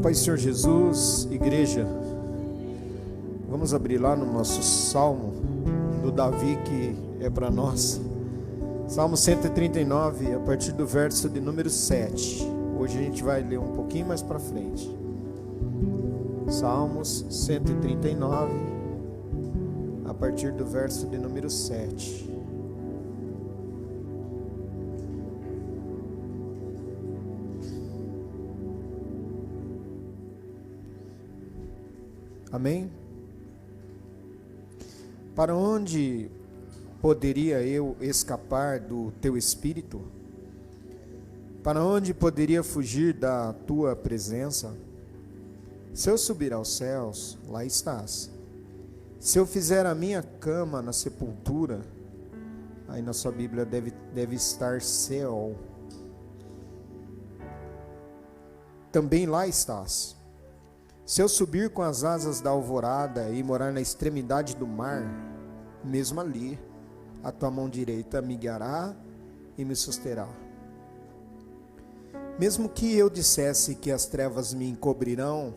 Paz do Senhor Jesus, igreja, vamos abrir lá no nosso salmo do Davi, que é para nós, Salmo 139, a partir do verso de número 7, hoje a gente vai ler um pouquinho mais para frente, Salmos 139, a partir do verso de número 7. Amém? Para onde poderia eu escapar do teu espírito? Para onde poderia fugir da tua presença? Se eu subir aos céus, lá estás. Se eu fizer a minha cama na sepultura, aí na sua Bíblia deve estar Seol. Também lá estás. Se eu subir com as asas da alvorada e morar na extremidade do mar, mesmo ali, a tua mão direita me guiará e me susterá. Mesmo que eu dissesse que as trevas me encobrirão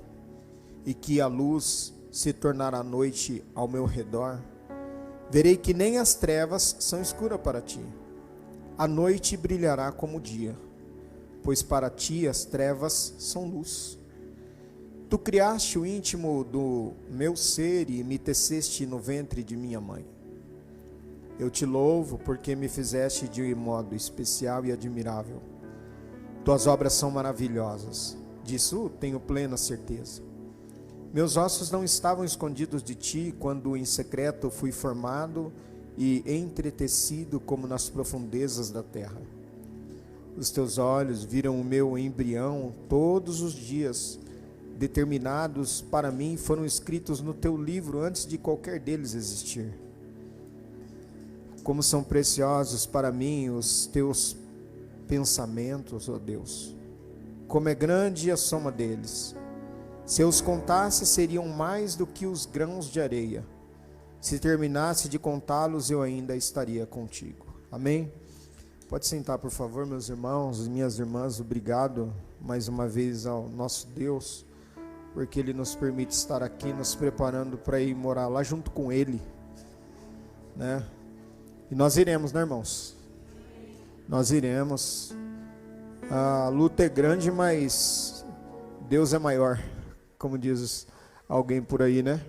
e que a luz se tornará noite ao meu redor, verei que nem as trevas são escuras para ti. A noite brilhará como o dia, pois para ti as trevas são luz. Tu criaste o íntimo do meu ser e me teceste no ventre de minha mãe. Eu te louvo porque me fizeste de modo especial e admirável. Tuas obras são maravilhosas, disso tenho plena certeza. Meus ossos não estavam escondidos de ti quando em secreto fui formado e entretecido como nas profundezas da terra. Os teus olhos viram o meu embrião todos os dias, determinados para mim, foram escritos no teu livro antes de qualquer deles existir. Como são preciosos para mim os teus pensamentos, ó Deus. Como é grande a soma deles. Se eu os contasse, seriam mais do que os grãos de areia. Se terminasse de contá-los, eu ainda estaria contigo. Amém? Pode sentar, por favor, meus irmãos, minhas irmãs. Obrigado mais uma vez ao nosso Deus, porque Ele nos permite estar aqui, nos preparando para ir morar lá junto com Ele, né? E nós iremos, né, irmãos? Nós iremos. A luta é grande, mas Deus é maior, como diz alguém por aí, né?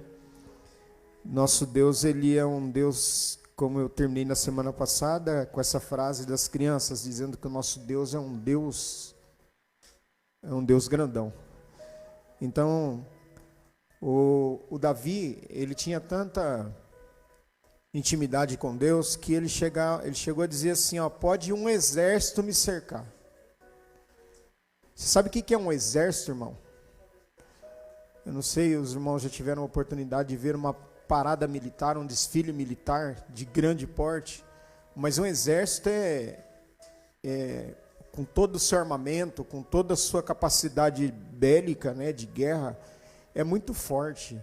Nosso Deus, Ele é um Deus, como eu terminei na semana passada, com essa frase das crianças, dizendo que o nosso Deus é um Deus grandão. Então, o Davi, ele tinha tanta intimidade com Deus que ele chegou a dizer assim, ó, pode um exército me cercar. Você sabe o que é um exército, irmão? Eu não sei, os irmãos já tiveram a oportunidade de ver uma parada militar, um desfile militar de grande porte, mas um exército com todo o seu armamento, com toda a sua capacidade bélica, né, de guerra, é muito forte.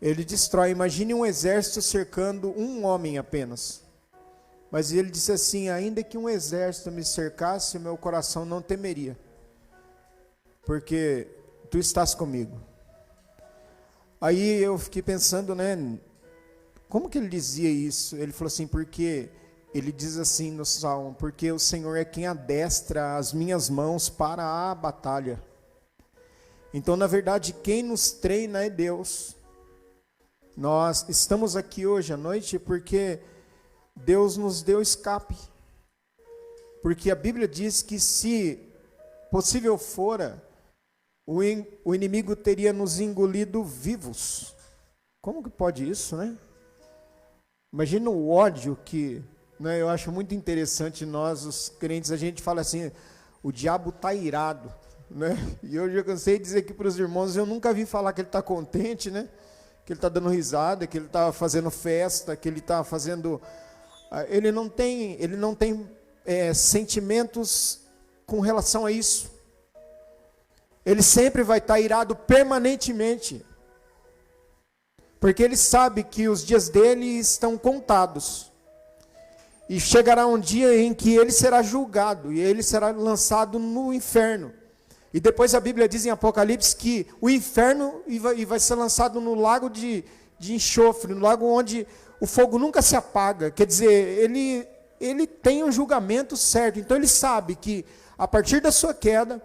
Ele destrói. Imagine um exército cercando um homem apenas. Mas ele disse assim, ainda que um exército me cercasse, meu coração não temeria, porque tu estás comigo. Aí eu fiquei pensando, né, como que ele dizia isso? Ele falou assim, porque ele diz assim no Salmo, porque o Senhor é quem adestra as minhas mãos para a batalha. Então, na verdade, quem nos treina é Deus. Nós estamos aqui hoje à noite porque Deus nos deu escape. Porque a Bíblia diz que se possível fora, o inimigo teria nos engolido vivos. Como que pode isso, né? Imagina o ódio que, né, eu acho muito interessante nós, os crentes, a gente fala assim, o diabo está irado, né? E eu já cansei de dizer aqui para os irmãos, eu nunca vi falar que ele está contente, né? Que ele está dando risada, que ele está fazendo festa, que ele está fazendo... Ele não tem sentimentos com relação a isso. Ele sempre vai estar irado permanentemente. Porque ele sabe que os dias dele estão contados. E chegará um dia em que ele será julgado, e ele será lançado no inferno. E depois a Bíblia diz em Apocalipse que o inferno vai ser lançado no lago de enxofre, no lago onde o fogo nunca se apaga. Quer dizer, ele tem um julgamento certo. Então ele sabe que a partir da sua queda,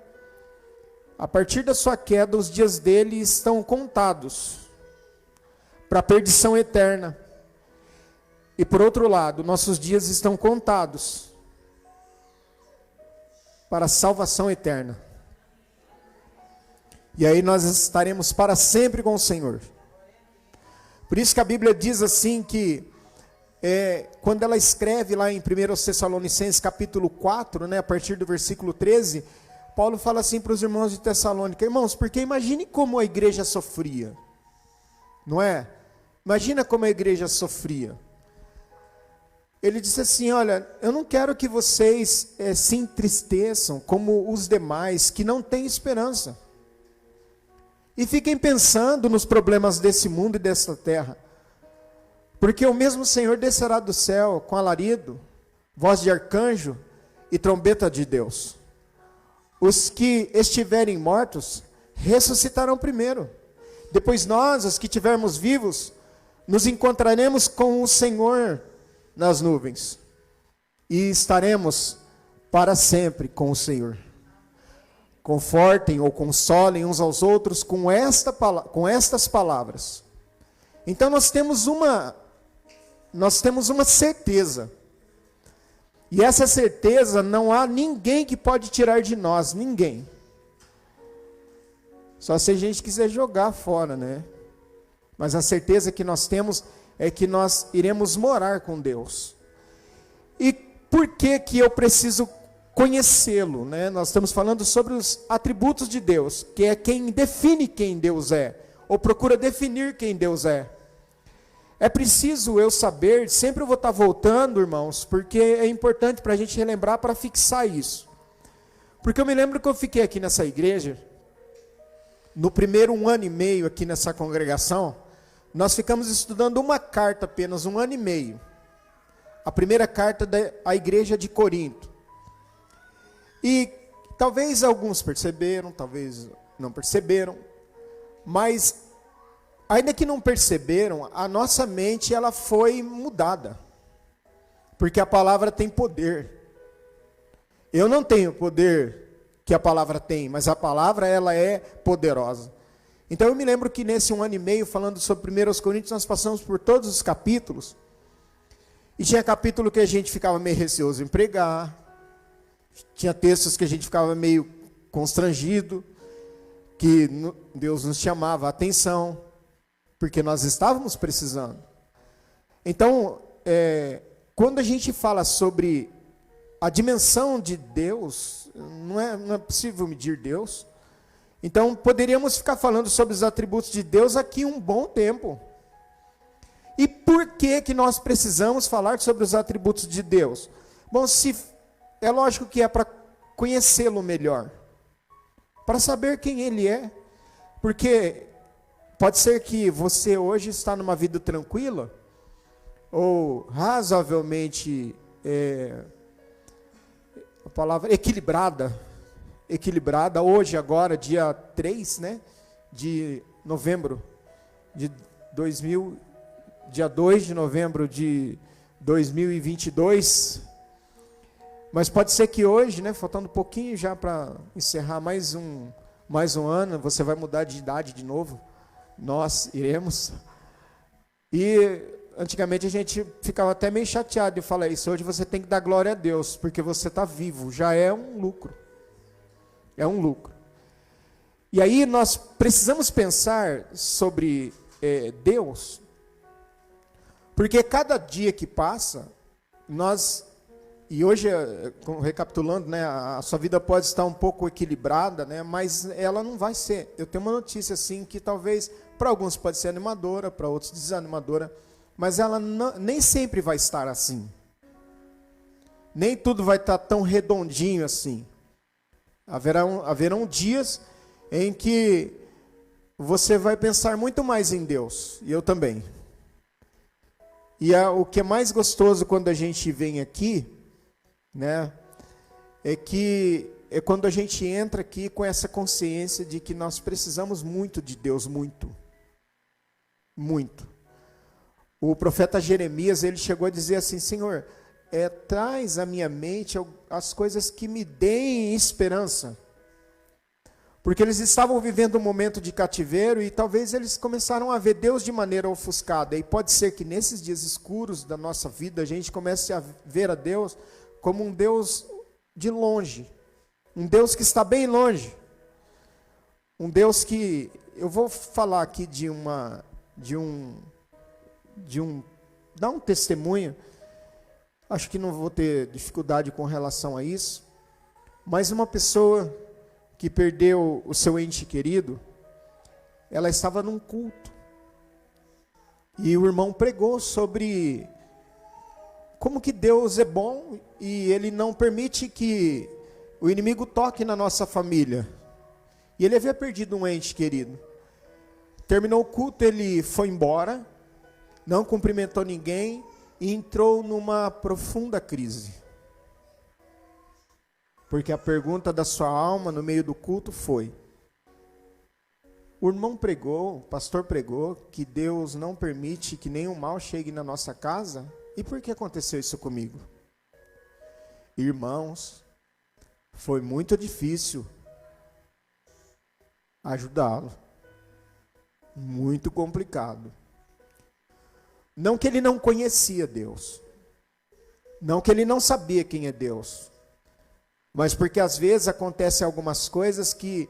os dias dele estão contados para a perdição eterna. E por outro lado, nossos dias estão contados para a salvação eterna. E aí nós estaremos para sempre com o Senhor. Por isso que a Bíblia diz assim que, quando ela escreve lá em 1 Tessalonicenses capítulo 4, né, a partir do versículo 13, Paulo fala assim para os irmãos de Tessalônica: irmãos, porque imagine como a igreja sofria, não é? Imagina como a igreja sofria. Ele disse assim: olha, eu não quero que vocês se entristeçam como os demais que não têm esperança. E fiquem pensando nos problemas desse mundo e dessa terra. Porque o mesmo Senhor descerá do céu com alarido, voz de arcanjo e trombeta de Deus. Os que estiverem mortos ressuscitarão primeiro. Depois nós, os que estivermos vivos, nos encontraremos com o Senhor nas nuvens. E estaremos para sempre com o Senhor. Confortem ou consolem uns aos outros com estas palavras. Então nós temos uma certeza. E essa certeza não há ninguém que pode tirar de nós, ninguém. Só se a gente quiser jogar fora, né? Mas a certeza que nós temos é que nós iremos morar com Deus. E por que eu preciso conhecê-lo, né? Nós estamos falando sobre os atributos de Deus, que é quem define quem Deus é, ou procura definir quem Deus é. É preciso eu saber, sempre eu vou estar voltando, irmãos, porque é importante para a gente relembrar, para fixar isso. Porque eu me lembro que eu fiquei aqui nessa igreja, no primeiro 1 ano e meio aqui nessa congregação, nós ficamos estudando uma carta apenas, 1 ano e meio. A primeira carta da igreja de Corinto. E talvez alguns perceberam, talvez não perceberam, mas ainda que não perceberam, a nossa mente ela foi mudada. Porque a palavra tem poder. Eu não tenho o poder que a palavra tem, mas a palavra ela é poderosa. Então eu me lembro que nesse 1 ano e meio, falando sobre 1 Coríntios, nós passamos por todos os capítulos. E tinha capítulo que a gente ficava meio receoso em pregar. Tinha textos que a gente ficava meio constrangido, que Deus nos chamava a atenção, porque nós estávamos precisando. Então, quando a gente fala sobre a dimensão de Deus, não é possível medir Deus. Então, poderíamos ficar falando sobre os atributos de Deus aqui um bom tempo. E por que nós precisamos falar sobre os atributos de Deus? Bom, é lógico que é para conhecê-lo melhor, para saber quem Ele é, porque pode ser que você hoje está numa vida tranquila, ou razoavelmente, a palavra equilibrada, hoje agora, dia 3, né, de novembro, dia 2 de novembro de 2022, mas pode ser que hoje, né, faltando um pouquinho já para encerrar mais um ano, você vai mudar de idade de novo, nós iremos. E antigamente a gente ficava até meio chateado de falar isso. Hoje você tem que dar glória a Deus, porque você está vivo, já é um lucro. É um lucro. E aí nós precisamos pensar sobre Deus, porque cada dia que passa, e hoje, recapitulando, né, a sua vida pode estar um pouco equilibrada, né, mas ela não vai ser. Eu tenho uma notícia assim que talvez para alguns pode ser animadora, para outros desanimadora, mas ela nem sempre vai estar assim. Nem tudo vai estar tão redondinho assim. Haverão dias em que você vai pensar muito mais em Deus, e eu também. E o que é mais gostoso quando a gente vem aqui, né, é que é quando a gente entra aqui com essa consciência de que nós precisamos muito de Deus, muito. Muito. O profeta Jeremias, ele chegou a dizer assim: Senhor, traz à minha mente as coisas que me deem esperança. Porque eles estavam vivendo um momento de cativeiro e talvez eles começaram a ver Deus de maneira ofuscada. E pode ser que nesses dias escuros da nossa vida a gente comece a ver a Deus como um Deus de longe. Um Deus que está bem longe. Um Deus que... Eu vou falar aqui dar um testemunho. Acho que não vou ter dificuldade com relação a isso. Mas uma pessoa que perdeu o seu ente querido, ela estava num culto. E o irmão pregou sobre como que Deus é bom e Ele não permite que o inimigo toque na nossa família. E ele havia perdido um ente querido. Terminou o culto, ele foi embora, não cumprimentou ninguém e entrou numa profunda crise. Porque a pergunta da sua alma no meio do culto foi: o irmão pregou, o pastor pregou, que Deus não permite que nenhum mal chegue na nossa casa? E por que aconteceu isso comigo? Irmãos, foi muito difícil ajudá-lo. Muito complicado. Não que ele não conhecia Deus. Não que ele não sabia quem é Deus. Mas porque às vezes acontecem algumas coisas que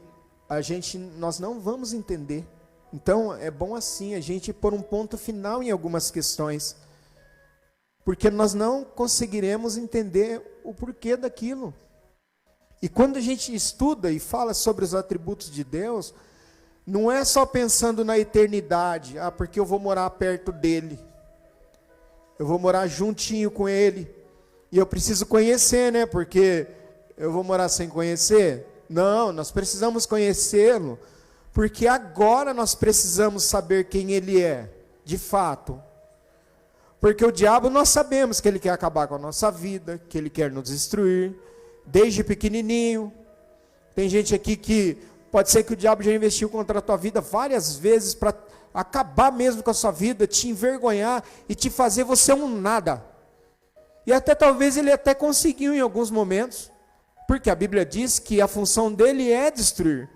nós não vamos entender. Então é bom assim a gente pôr um ponto final em algumas questões. Porque nós não conseguiremos entender o porquê daquilo. E quando a gente estuda e fala sobre os atributos de Deus, não é só pensando na eternidade, porque eu vou morar perto dele, eu vou morar juntinho com ele, e eu preciso conhecer, né? Porque eu vou morar sem conhecer? Não, nós precisamos conhecê-lo, porque agora nós precisamos saber quem ele é, de fato. Porque o diabo, nós sabemos que ele quer acabar com a nossa vida, que ele quer nos destruir, desde pequenininho. Tem gente aqui que pode ser que o diabo já investiu contra a tua vida várias vezes para acabar mesmo com a sua vida, te envergonhar e te fazer você um nada. E até talvez ele até conseguiu em alguns momentos, porque a Bíblia diz que a função dele é destruir.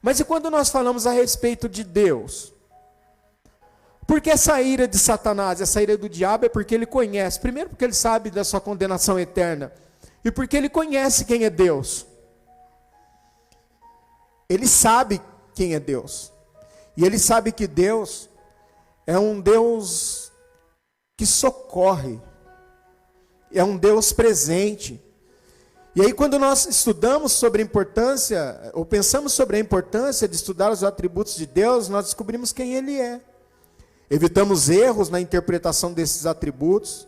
Mas e quando nós falamos a respeito de Deus? Porque essa ira de Satanás, essa ira do diabo é porque ele conhece, primeiro porque ele sabe da sua condenação eterna, e porque ele conhece quem é Deus. Ele sabe quem é Deus. E ele sabe que Deus é um Deus que socorre. É um Deus presente. E aí quando nós estudamos sobre a importância, ou pensamos sobre a importância de estudar os atributos de Deus, nós descobrimos quem Ele é. Evitamos erros na interpretação desses atributos.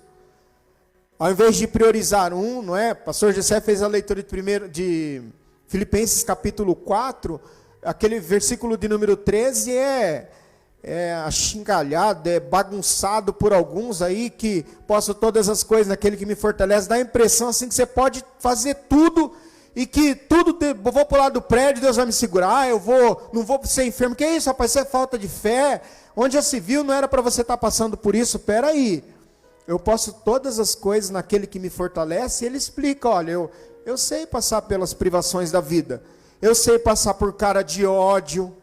Ao invés de priorizar um, não é? Pastor José fez a leitura de Filipenses capítulo 4, aquele versículo de número 13 é achincalhado, é bagunçado por alguns aí, que posso todas as coisas naquele que me fortalece. Dá a impressão assim que você pode fazer tudo, e que tudo, vou pular do prédio, Deus vai me segurar, não vou ser enfermo. Que é isso, rapaz? Isso é falta de fé. Onde já se viu, não era para você estar passando por isso. Espera aí, eu posso todas as coisas naquele que me fortalece. E ele explica: olha, eu sei passar pelas privações da vida, eu sei passar por cara de ódio,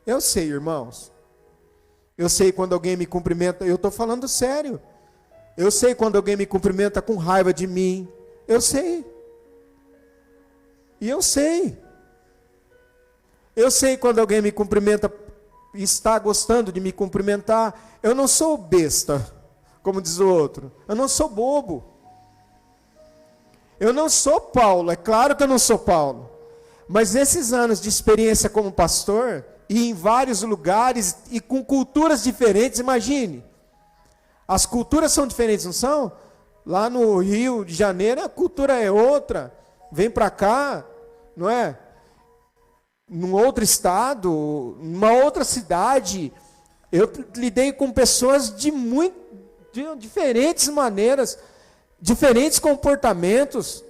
eu sei, irmãos, eu sei quando alguém me cumprimenta, eu estou falando sério, eu sei quando alguém me cumprimenta com raiva de mim, eu sei, e eu sei quando alguém me cumprimenta e está gostando de me cumprimentar. Eu não sou besta, como diz o outro, eu não sou bobo. Eu não sou Paulo, é claro que eu não sou Paulo. Mas nesses anos de experiência como pastor, e em vários lugares, e com culturas diferentes, imagine. As culturas são diferentes, não são? Lá no Rio de Janeiro a cultura é outra. Vem para cá, não é? Num outro estado, numa outra cidade. Eu lidei com pessoas de diferentes maneiras, diferentes comportamentos.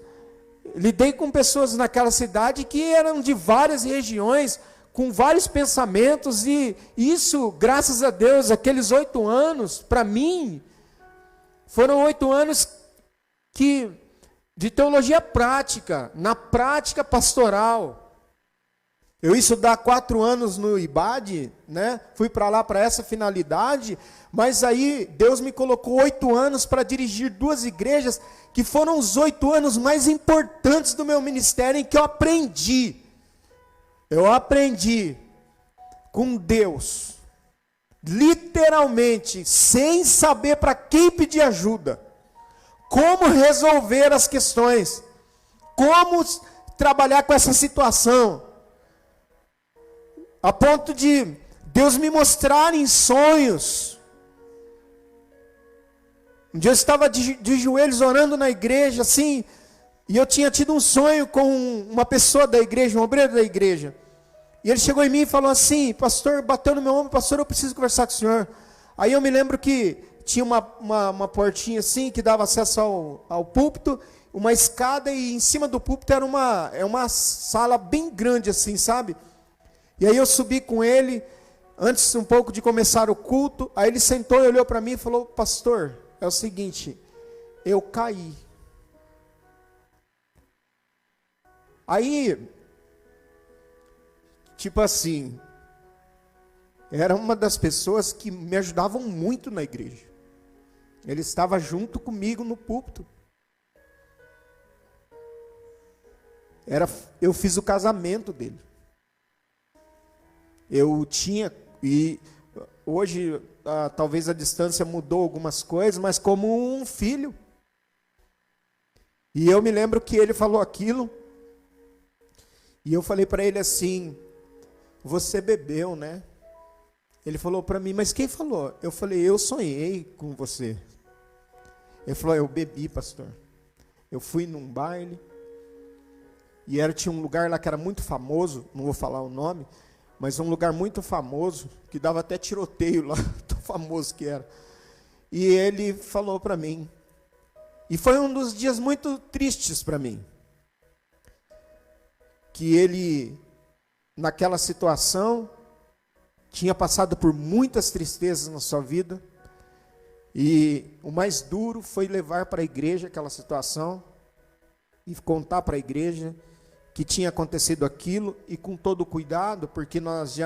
lidei com pessoas naquela cidade que eram de várias regiões, com vários pensamentos, e isso, graças a Deus, aqueles 8 anos, para mim, foram 8 anos de teologia prática, na prática pastoral. Eu ia estudar 4 anos no IBAD, né? Fui para lá para essa finalidade, mas aí Deus me colocou 8 anos para dirigir 2 igrejas, que foram os 8 anos mais importantes do meu ministério, em que eu aprendi com Deus, literalmente, sem saber para quem pedir ajuda, como resolver as questões, como trabalhar com essa situação, a ponto de Deus me mostrar em sonhos. Um dia eu estava de joelhos orando na igreja, assim, e eu tinha tido um sonho com uma pessoa da igreja, um obreiro da igreja. E ele chegou em mim e falou assim: pastor, bateu no meu ombro, pastor, eu preciso conversar com o senhor. Aí eu me lembro que tinha uma portinha assim, que dava acesso ao púlpito, uma escada, e em cima do púlpito era uma sala bem grande assim, sabe? E aí eu subi com ele, antes um pouco de começar o culto. Aí ele sentou e olhou para mim e falou: pastor, é o seguinte, eu caí. Aí, tipo assim, era uma das pessoas que me ajudavam muito na igreja. Ele estava junto comigo no púlpito. Eu fiz o casamento dele. Eu tinha, e hoje talvez a distância mudou algumas coisas, mas como um filho. E eu me lembro que ele falou aquilo, e eu falei para ele assim: você bebeu, né? Ele falou para mim: mas quem falou? Eu falei: eu sonhei com você. Ele falou: eu bebi, pastor. Eu fui num baile, e tinha um lugar lá que era muito famoso, não vou falar o nome, mas um lugar muito famoso, que dava até tiroteio lá, tão famoso que era. E ele falou para mim, e foi um dos dias muito tristes para mim, que ele, naquela situação, tinha passado por muitas tristezas na sua vida, e o mais duro foi levar para a igreja aquela situação, e contar para a igreja que tinha acontecido aquilo, e com todo cuidado, porque nós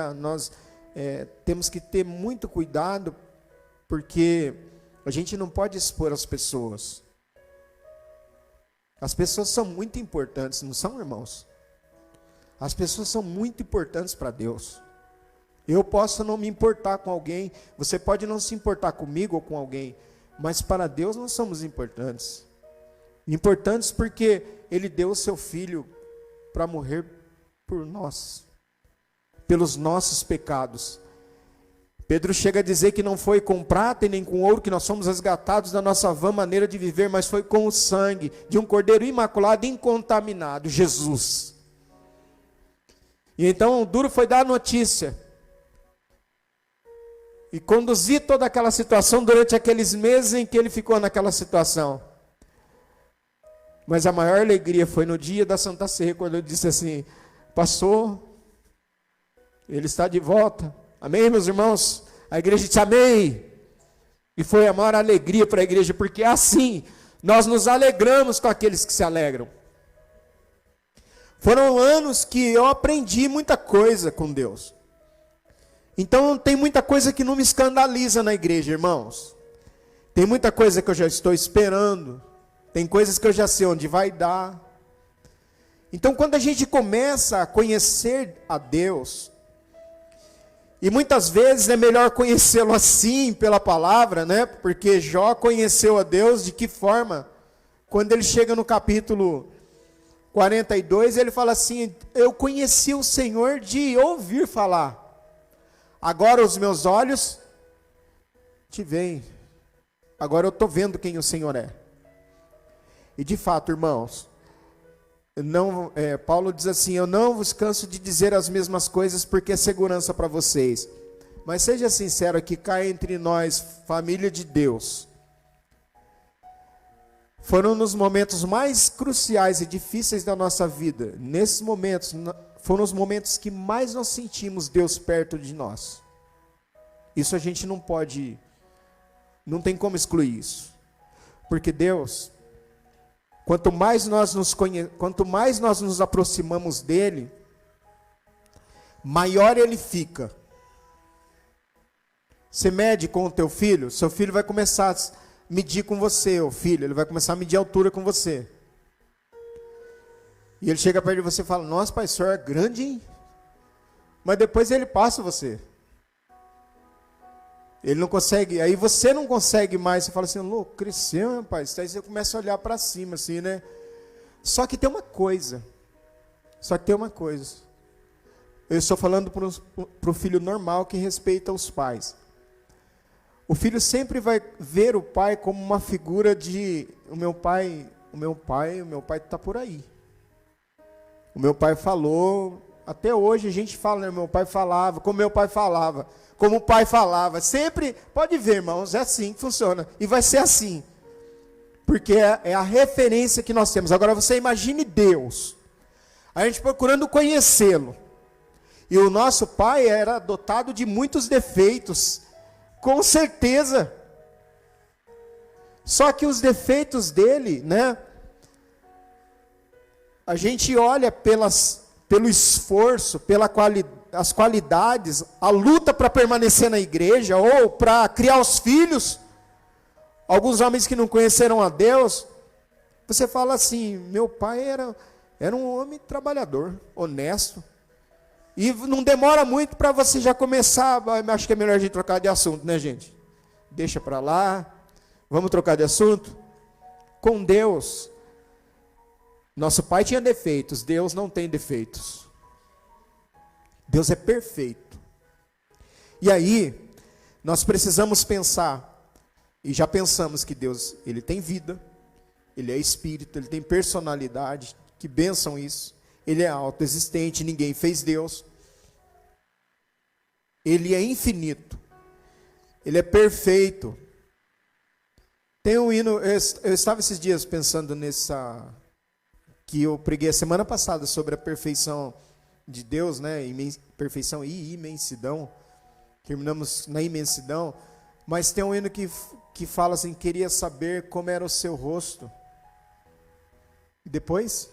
temos que ter muito cuidado, porque a gente não pode expor as pessoas. As pessoas são muito importantes, não são, irmãos? As pessoas são muito importantes para Deus. Eu posso não me importar com alguém, você pode não se importar comigo ou com alguém, mas para Deus nós somos importantes. Importantes porque Ele deu o seu Filho para morrer por nós, pelos nossos pecados. Pedro chega a dizer que não foi com prata e nem com ouro que nós somos resgatados da nossa vã maneira de viver, mas foi com o sangue de um cordeiro imaculado e incontaminado, Jesus. E então o duro foi dar a notícia e conduzir toda aquela situação durante aqueles meses em que ele ficou naquela situação. Mas a maior alegria foi no dia da Santa Ceia, quando eu disse assim: passou, ele está de volta. Amém, meus irmãos? A igreja disse amém. E foi a maior alegria para a igreja, porque assim nós nos alegramos com aqueles que se alegram. Foram anos que eu aprendi muita coisa com Deus. Então tem muita coisa que não me escandaliza na igreja, irmãos. Tem muita coisa que eu já estou esperando. Tem coisas que eu já sei onde vai dar. Então quando a gente começa a conhecer a Deus, e muitas vezes é melhor conhecê-lo assim, pela palavra, né? Porque Jó conheceu a Deus de que forma? Quando ele chega no capítulo 42, ele fala assim: eu conheci o Senhor de ouvir falar, agora os meus olhos te veem, agora eu estou vendo quem o Senhor é. E de fato, irmãos, Paulo diz assim: eu não vos canso de dizer as mesmas coisas, porque é segurança para vocês. Mas seja sincero, que cá entre nós, família de Deus, Foram nos momentos mais cruciais e difíceis da nossa vida. Nesses momentos, foram os momentos que mais nós sentimos Deus perto de nós. Isso a gente não pode, não tem como excluir isso. Porque Deus, quanto mais nós nos aproximamos dele, maior ele fica. Você mede com o teu filho, seu filho vai começar a medir com você, o filho, ele vai começar a medir a altura com você. E ele chega perto de você e fala, nossa, pai, o senhor é grande, hein? Mas depois ele passa você. Ele não consegue, aí você não consegue mais, você fala assim, louco, cresceu, rapaz. Aí você começa a olhar para cima, assim, né? Só que tem uma coisa. Eu estou falando para o filho normal que respeita os pais. O filho sempre vai ver o pai como uma figura de, o meu pai está por aí. O meu pai falou, até hoje a gente fala, né? Meu pai falava, como meu pai falava. Como o pai falava, sempre, pode ver, irmãos, é assim que funciona. E vai ser assim. Porque é a referência que nós temos. Agora você imagine Deus. A gente procurando conhecê-lo. E o nosso pai era dotado de muitos defeitos. Com certeza. Só que os defeitos dele, né? A gente olha pelo esforço, as qualidades, a luta para permanecer na igreja ou para criar os filhos. Alguns homens que não conheceram a Deus, você fala assim, meu pai era um homem trabalhador, honesto. E não demora muito para você já começar, acho que é melhor a gente trocar de assunto, né, gente? Deixa para lá, vamos trocar de assunto. Com Deus, nosso pai tinha defeitos, Deus não tem defeitos. Deus é perfeito. E aí, nós precisamos pensar, e já pensamos que Deus, ele tem vida, ele é espírito, ele tem personalidade, que bênção isso. Ele é autoexistente, ninguém fez Deus. Ele é infinito. Ele é perfeito. Tem um hino, eu estava esses dias pensando que eu preguei a semana passada sobre a perfeição de Deus, né? Perfeição e imensidão. Terminamos na imensidão. Mas tem um hino que fala assim, queria saber como era o seu rosto. E depois?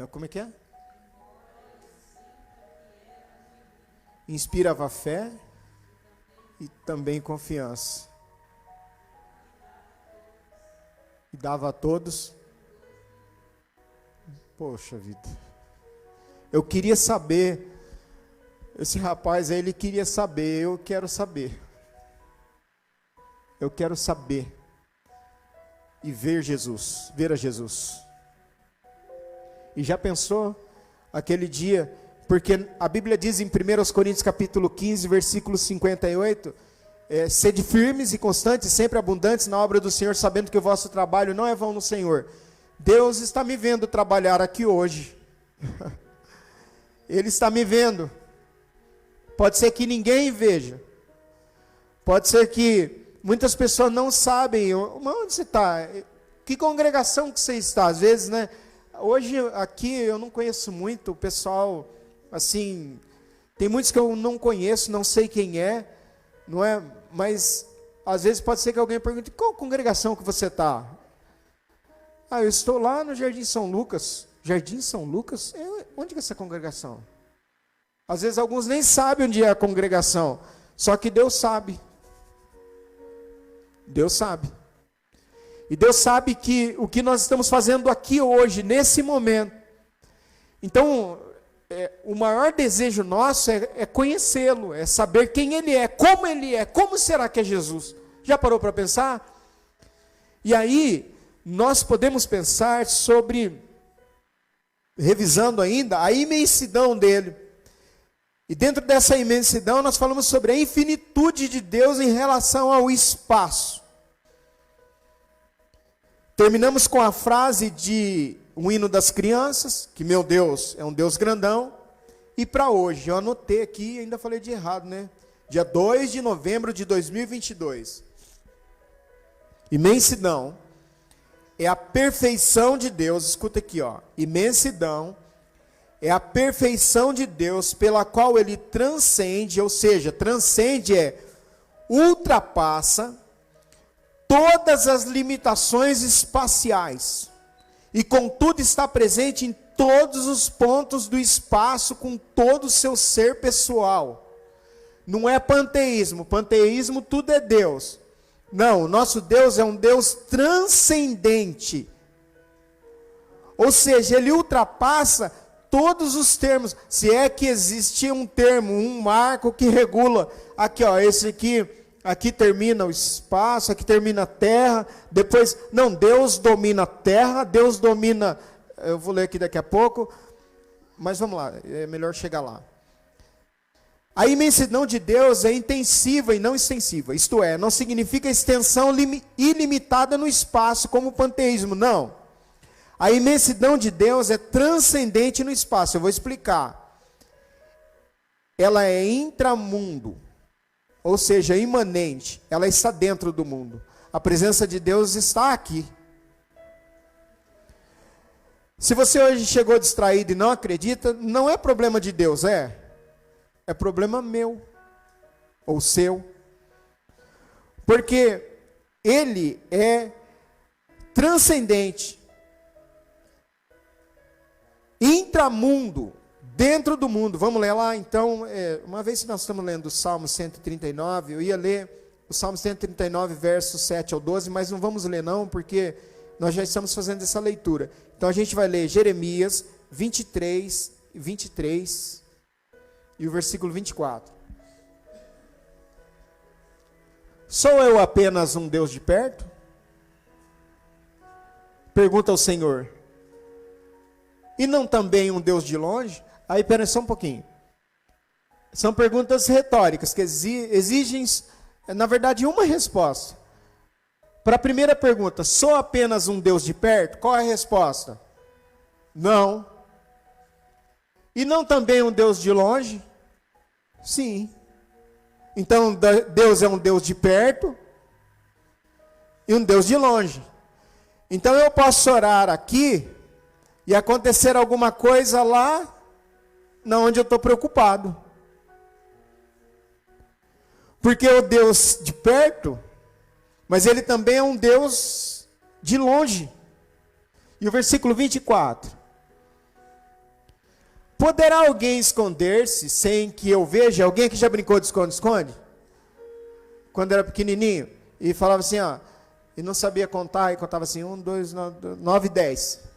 Como é que é? Inspirava fé e também confiança. E dava a todos. Poxa vida. Eu queria saber. Esse rapaz aí, ele queria saber. Eu quero saber. Eu quero saber. E ver Jesus. Ver a Jesus. E já pensou aquele dia? Porque a Bíblia diz em 1 Coríntios capítulo 15, versículo 58, sede firmes e constantes, sempre abundantes na obra do Senhor, sabendo que o vosso trabalho não é vão no Senhor. Deus está me vendo trabalhar aqui hoje. Ele está me vendo. Pode ser que ninguém veja. Pode ser que muitas pessoas não sabem onde você está. Que congregação que você está? Às vezes, né? Hoje aqui eu não conheço muito o pessoal, assim, tem muitos que eu não conheço, não sei quem é, não é? Mas às vezes pode ser que alguém pergunte, qual congregação que você está? Eu estou lá no Jardim São Lucas. Jardim São Lucas? Onde que é essa congregação? Às vezes alguns nem sabem onde é a congregação, só que Deus sabe. Deus sabe. E Deus sabe que o que nós estamos fazendo aqui hoje, nesse momento. Então, o maior desejo nosso é conhecê-lo, é saber quem Ele é, como será que é Jesus. Já parou para pensar? E aí, nós podemos pensar sobre, revisando ainda, a imensidão dele. E dentro dessa imensidão, nós falamos sobre a infinitude de Deus em relação ao espaço. Terminamos com a frase de um hino das crianças, que meu Deus é um Deus grandão. E para hoje, eu anotei aqui, ainda falei de errado, né? Dia 2 de novembro de 2022. Imensidão é a perfeição de Deus. Escuta aqui, ó. Imensidão é a perfeição de Deus pela qual ele transcende, ou seja, transcende ultrapassa todas as limitações espaciais. E contudo está presente em todos os pontos do espaço com todo o seu ser pessoal. Não é panteísmo. Panteísmo tudo é Deus. Não, o nosso Deus é um Deus transcendente. Ou seja, ele ultrapassa todos os termos. Se é que existe um termo, um marco que regula. Aqui, ó, esse aqui termina o espaço, aqui termina a terra. Depois, não, Deus domina a terra, Deus domina. Eu vou ler aqui daqui a pouco. Mas vamos lá, é melhor chegar lá. A imensidão de Deus é intensiva e não extensiva. Isto é, não significa extensão ilimitada no espaço, como o panteísmo, não. A imensidão de Deus é transcendente no espaço. Eu vou explicar. Ela é intramundo, ou seja, imanente. Ela está dentro do mundo. A presença de Deus está aqui. Se você hoje chegou distraído e não acredita, não é problema de Deus, é problema meu ou seu. Porque ele é transcendente. Intramundo, dentro do mundo. Vamos ler lá então, uma vez que nós estamos lendo o Salmo 139, eu ia ler o Salmo 139, versos 7 ao 12, mas não vamos ler não, porque nós já estamos fazendo essa leitura. Então a gente vai ler Jeremias 23 e o versículo 24. Sou eu apenas um Deus de perto? Pergunta o Senhor. E não também um Deus de longe? Aí, pera só um pouquinho. São perguntas retóricas que exigem, na verdade, uma resposta. Para a primeira pergunta, sou apenas um Deus de perto? Qual é a resposta? Não. E não também um Deus de longe? Sim. Então, Deus é um Deus de perto e um Deus de longe. Então, eu posso orar aqui e acontecer alguma coisa lá onde eu estou preocupado. Porque o Deus de perto, mas ele também é um Deus de longe. E o versículo 24. Poderá alguém esconder-se sem que eu veja? Alguém que já brincou de esconde-esconde? Quando era pequenininho. E falava assim, ó. E não sabia contar. E contava assim, 1, 2, 9, 10.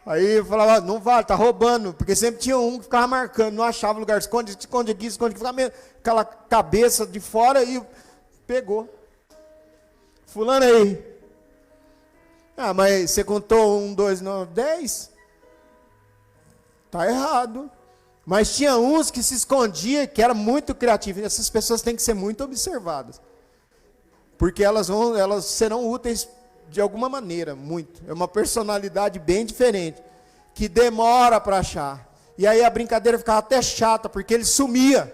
Aí eu falava, não vale, tá roubando. Porque sempre tinha um que ficava marcando. Não achava lugar. Esconde aqui, esconde aqui. Ficava aquela cabeça de fora e pegou. Fulano aí. Ah, mas você contou 1, 2, 9, 10? Está errado. Mas tinha uns que se escondiam, que era muito criativo. Essas pessoas têm que ser muito observadas. Porque elas serão úteis de alguma maneira, muito. É uma personalidade bem diferente, que demora para achar. E aí a brincadeira ficava até chata, porque ele sumia.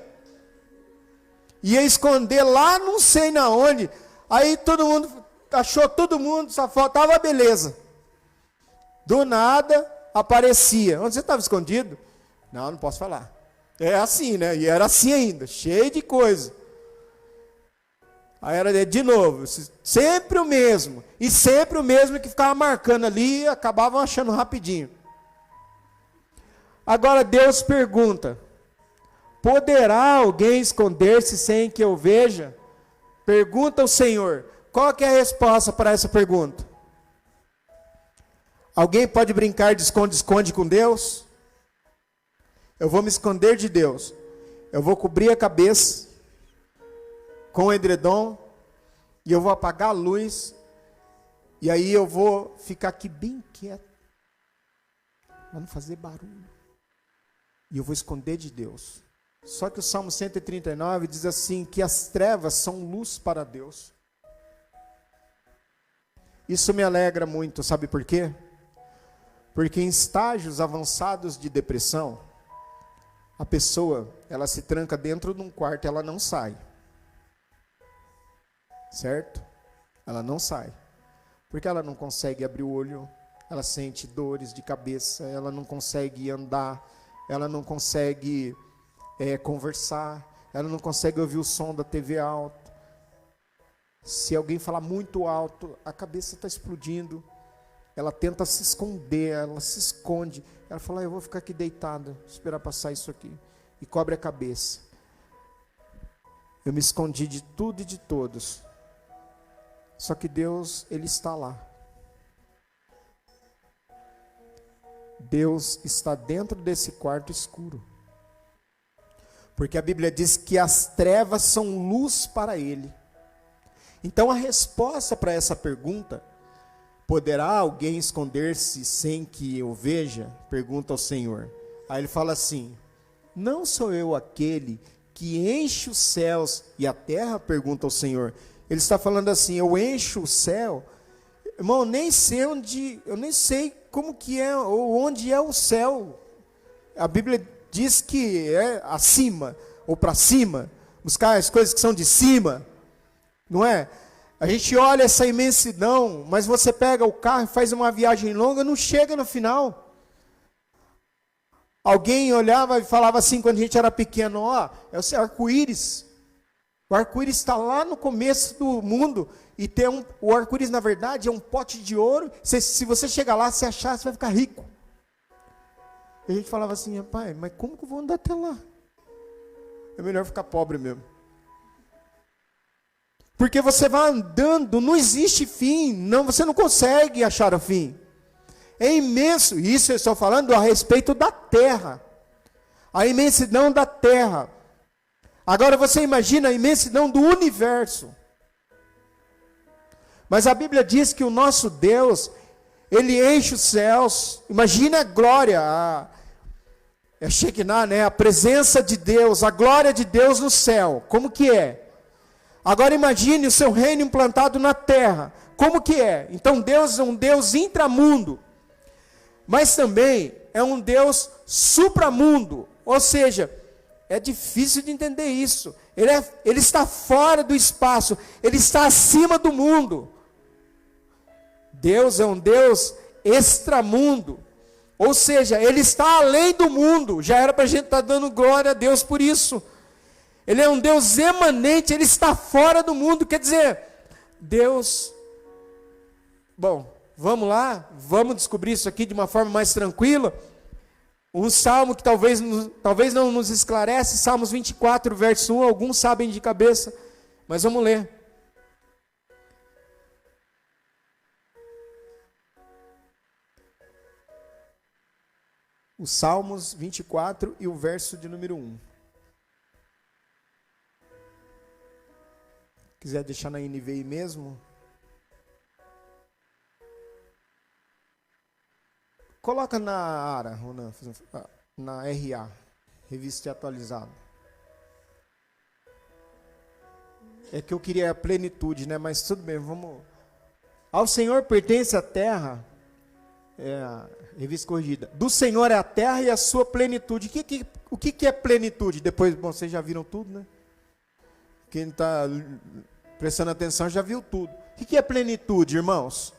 Ia esconder lá não sei na onde. Aí todo mundo, achou todo mundo, só faltava a beleza. Do nada aparecia. Onde você estava escondido? Não posso falar. É assim, né? E era assim ainda, cheio de coisa. Aí era de novo, sempre o mesmo. E sempre o mesmo que ficava marcando ali e acabavam achando rapidinho. Agora Deus pergunta: poderá alguém esconder-se sem que eu veja? Pergunta o Senhor. Qual que é a resposta para essa pergunta? Alguém pode brincar de esconde-esconde com Deus? Eu vou me esconder de Deus. Eu vou cobrir a cabeça com o edredom e eu vou apagar a luz. E aí eu vou ficar aqui bem quieto, para não fazer barulho. E eu vou esconder de Deus. Só que o Salmo 139 diz assim, que as trevas são luz para Deus. Isso me alegra muito, sabe por quê? Porque em estágios avançados de depressão, a pessoa, ela se tranca dentro de um quarto e ela não sai. Certo? Ela não sai. Porque ela não consegue abrir o olho, ela sente dores de cabeça, ela não consegue andar, ela não consegue conversar, ela não consegue ouvir o som da TV alto. Se alguém falar muito alto, a cabeça está explodindo. Ela tenta se esconder, ela se esconde. Ela fala, eu vou ficar aqui deitada, esperar passar isso aqui. E cobre a cabeça. Eu me escondi de tudo e de todos. Só que Deus, Ele está lá. Deus está dentro desse quarto escuro. Porque a Bíblia diz que as trevas são luz para Ele. Então a resposta para essa pergunta, poderá alguém esconder-se sem que eu veja? Pergunta ao Senhor. Aí Ele fala assim, não sou eu aquele que enche os céus e a terra? Pergunta ao Senhor. Ele está falando assim, eu encho o céu. Irmão, eu nem sei como que é, ou onde é o céu. A Bíblia diz que é acima, ou para cima, buscar as coisas que são de cima, não é? A gente olha essa imensidão, mas você pega o carro e faz uma viagem longa, não chega no final. Alguém olhava e falava assim, quando a gente era pequeno, ó, é o arco-íris. O arco-íris está lá no começo do mundo, e o arco-íris, na verdade, é um pote de ouro. Se você chegar lá, se achar, você vai ficar rico. E a gente falava assim, pai, mas como que eu vou andar até lá? É melhor ficar pobre mesmo. Porque você vai andando, não existe fim, não, você não consegue achar o fim. É imenso, isso eu estou falando a respeito da terra. A imensidão da terra. Agora você imagina a imensidão do universo. Mas a Bíblia diz que o nosso Deus, Ele enche os céus. Imagina a glória, a Shekinah, né? A presença de Deus, a glória de Deus no céu. Como que é? Agora imagine o seu reino implantado na terra. Como que é? Então Deus é um Deus intramundo. Mas também é um Deus supramundo. Ou seja, é difícil de entender isso. Ele está fora do espaço. Ele está acima do mundo. Deus é um Deus extramundo. Ou seja, Ele está além do mundo. Já era para a gente estar dando glória a Deus por isso. Ele é um Deus emanente. Ele está fora do mundo. Quer dizer, Deus... Bom, vamos lá. Vamos descobrir isso aqui de uma forma mais tranquila. Um salmo que talvez não nos esclarece, Salmos 24, verso 1, alguns sabem de cabeça, mas vamos ler. Os Salmos 24 e o verso de número 1. Quiser deixar na NVI mesmo? Coloca na ARA, Ronan, na RA, Revista Atualizada. É que eu queria a plenitude, né? Mas tudo bem, vamos... Ao Senhor pertence a terra, a Revista Corrigida. Do Senhor é a terra e a sua plenitude. O que é plenitude? Depois, bom, vocês já viram tudo, né? Quem está prestando atenção já viu tudo. O que é plenitude, irmãos?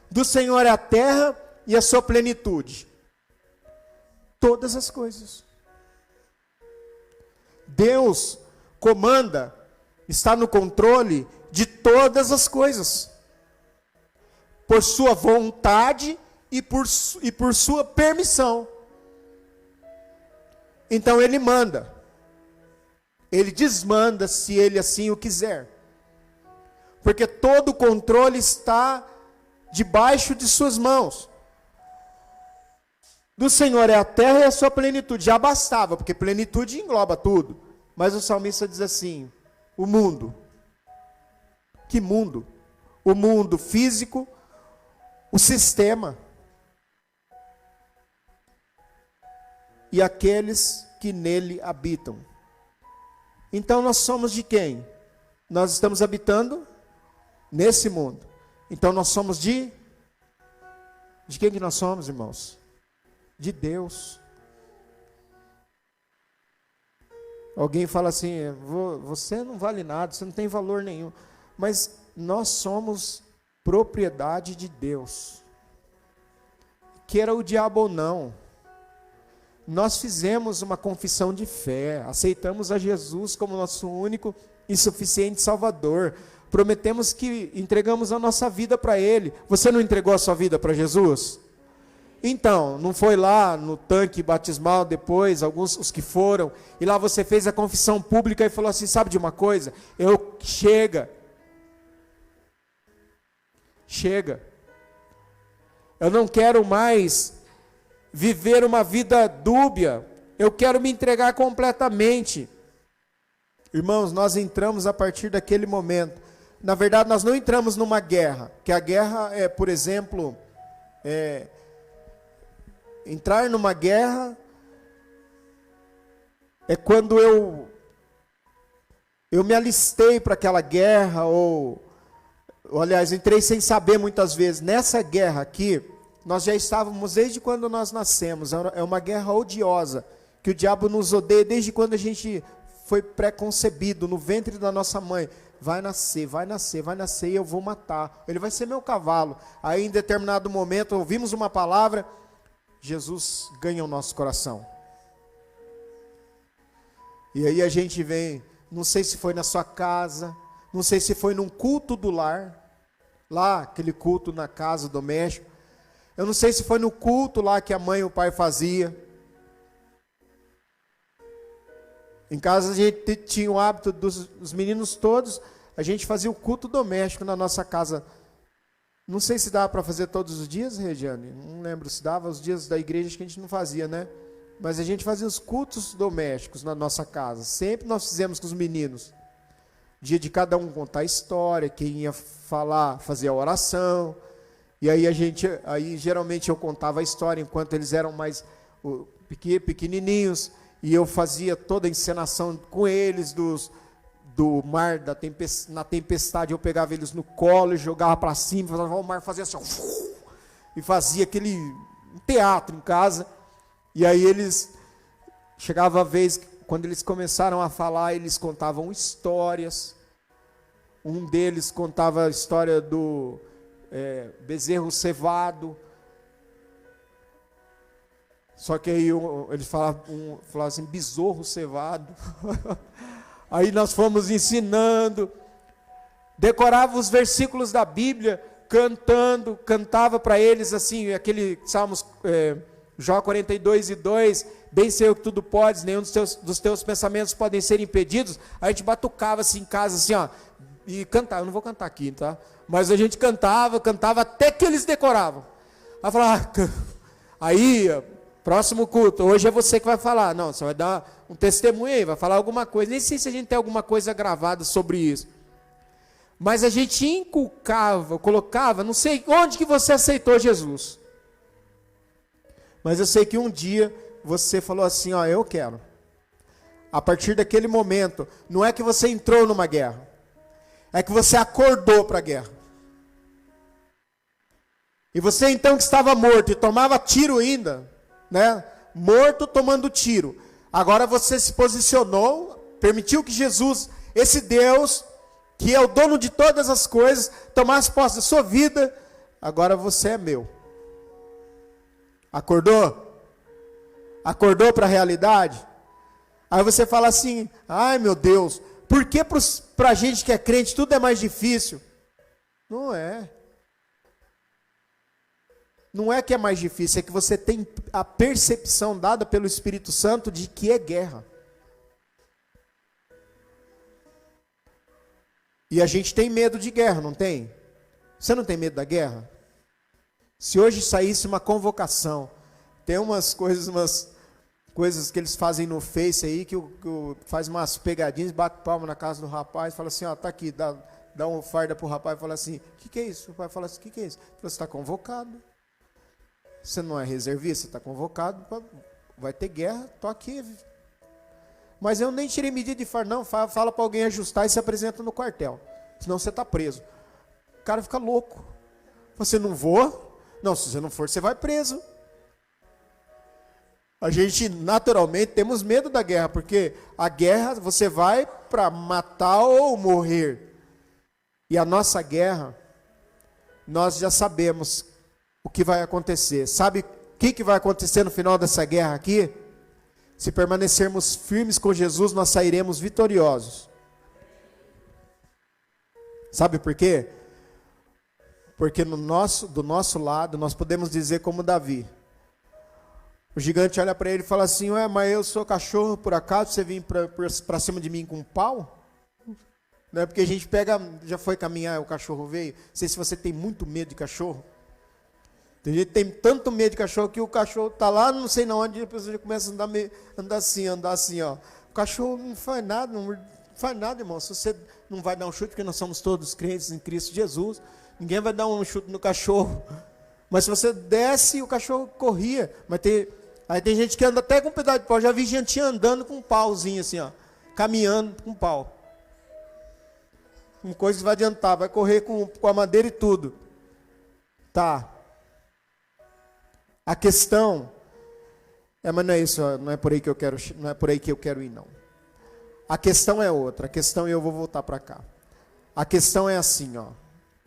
Do Senhor é a terra e a sua plenitude. Todas as coisas. Deus comanda, está no controle de todas as coisas. Por sua vontade e por sua permissão. Então Ele manda. Ele desmanda se Ele assim o quiser. Porque todo o controle está debaixo de suas mãos. Do Senhor é a terra e a sua plenitude. Já bastava, porque plenitude engloba tudo. Mas o salmista diz assim, o mundo. Que mundo? O mundo físico, o sistema. E aqueles que nele habitam. Então nós somos de quem? Nós estamos habitando nesse mundo. Então nós somos de quem que nós somos, irmãos? De Deus. Alguém fala assim, você não vale nada, você não tem valor nenhum. Mas nós somos propriedade de Deus. Queira o diabo ou não, nós fizemos uma confissão de fé, aceitamos a Jesus como nosso único e suficiente Salvador, prometemos que entregamos a nossa vida para Ele. Você não entregou a sua vida para Jesus? Então, não foi lá no tanque batismal depois, alguns os que foram, e lá você fez a confissão pública e falou assim, sabe de uma coisa? Chega, eu não quero mais viver uma vida dúbia, eu quero me entregar completamente. Irmãos, nós entramos a partir daquele momento. Na verdade, nós não entramos numa guerra, que a guerra é, por exemplo, entrar numa guerra é quando eu me alistei para aquela guerra, ou aliás, entrei sem saber muitas vezes. Nessa guerra aqui, nós já estávamos desde quando nós nascemos. É uma guerra odiosa, que o diabo nos odeia desde quando a gente foi pré-concebido no ventre da nossa mãe. Vai nascer, e eu vou matar. Ele vai ser meu cavalo. Aí em determinado momento, ouvimos uma palavra, Jesus ganha o nosso coração. E aí a gente vem, não sei se foi na sua casa, não sei se foi num culto do lar, lá, aquele culto na casa doméstico. Eu não sei se foi no culto lá que a mãe e o pai fazia. Em casa a gente tinha o hábito dos meninos todos, a gente fazia o culto doméstico na nossa casa. Não sei se dava para fazer todos os dias, Regiane, não lembro se dava, os dias da igreja que a gente não fazia, né? Mas a gente fazia os cultos domésticos na nossa casa, sempre nós fizemos com os meninos. Dia de cada um contar a história, quem ia falar, fazia a oração, e aí geralmente eu contava a história enquanto eles eram mais pequenininhos, e eu fazia toda a encenação com eles, do mar, na tempestade, eu pegava eles no colo e jogava para cima, o mar fazia assim, e fazia aquele teatro em casa. E aí chegava a vez, quando eles começaram a falar, eles contavam histórias. Um deles contava a história do bezerro cevado. Só que aí eles falavam assim, besouro cevado. Aí nós fomos ensinando, decorava os versículos da Bíblia, cantava para eles assim, aquele Salmos, Jó 42:2, bem sei eu que tudo podes, nenhum dos teus pensamentos podem ser impedidos. A gente batucava assim em casa, assim, ó, e cantava, eu não vou cantar aqui, tá? Mas a gente cantava até que eles decoravam. Aí falava, próximo culto, hoje é você que vai falar. Não, você vai dar um testemunho aí, vai falar alguma coisa. Nem sei se a gente tem alguma coisa gravada sobre isso. Mas a gente inculcava, colocava, não sei onde que você aceitou Jesus. Mas eu sei que um dia você falou assim, ó, eu quero. A partir daquele momento, não é que você entrou numa guerra, é que você acordou para a guerra. E você então que estava morto e tomava tiro ainda, né? Morto tomando tiro. Agora você se posicionou, permitiu que Jesus, esse Deus, que é o dono de todas as coisas, tomasse posse da sua vida. Agora você é meu. Acordou? Acordou para a realidade? Aí você fala assim, ai meu Deus, por que para a gente que é crente tudo é mais difícil? Não é. Não é que é mais difícil, é que você tem a percepção dada pelo Espírito Santo de que é guerra. E a gente tem medo de guerra, não tem? Você não tem medo da guerra? Se hoje saísse uma convocação, tem umas coisas que eles fazem no Face aí, que faz umas pegadinhas, bate palma na casa do rapaz, fala assim, ó, tá aqui, dá uma farda pro rapaz e fala assim, o que é isso? O pai fala assim, o que é isso? Ele fala, você está convocado. Você não é reservista, você está convocado, vai ter guerra, estou aqui. Mas eu nem tirei medida de farda, não, fala para alguém ajustar e se apresenta no quartel, senão você está preso. O cara fica louco. Você não vou? Não, se você não for, você vai preso. A gente, naturalmente, temos medo da guerra, porque a guerra você vai para matar ou morrer. E a nossa guerra, nós já sabemos o que vai acontecer. Sabe o que vai acontecer no final dessa guerra aqui? Se permanecermos firmes com Jesus, nós sairemos vitoriosos. Sabe por quê? Porque do nosso lado, nós podemos dizer como Davi. O gigante olha para ele e fala assim: ué, mas eu sou cachorro, por acaso você vem para cima de mim com um pau? Não é porque a gente pega, já foi caminhar, o cachorro veio. Não sei se você tem muito medo de cachorro. Tem gente que tem tanto medo de cachorro que o cachorro está lá, não sei na onde, a pessoa já começa a andar assim, ó. O cachorro não faz nada, irmão. Se você não vai dar um chute, porque nós somos todos crentes em Cristo Jesus, ninguém vai dar um chute no cachorro. Mas se você desce, o cachorro corria. Aí tem gente que anda até com um pedaço de pau. Já vi gente andando com um pauzinho assim, ó, caminhando com um pau. Uma coisa que vai adiantar, vai correr com a madeira e tudo. Tá. A questão mas não é isso, não é por aí que eu quero ir, não. A questão é outra. A questão, eu vou voltar para cá. A questão é assim, ó.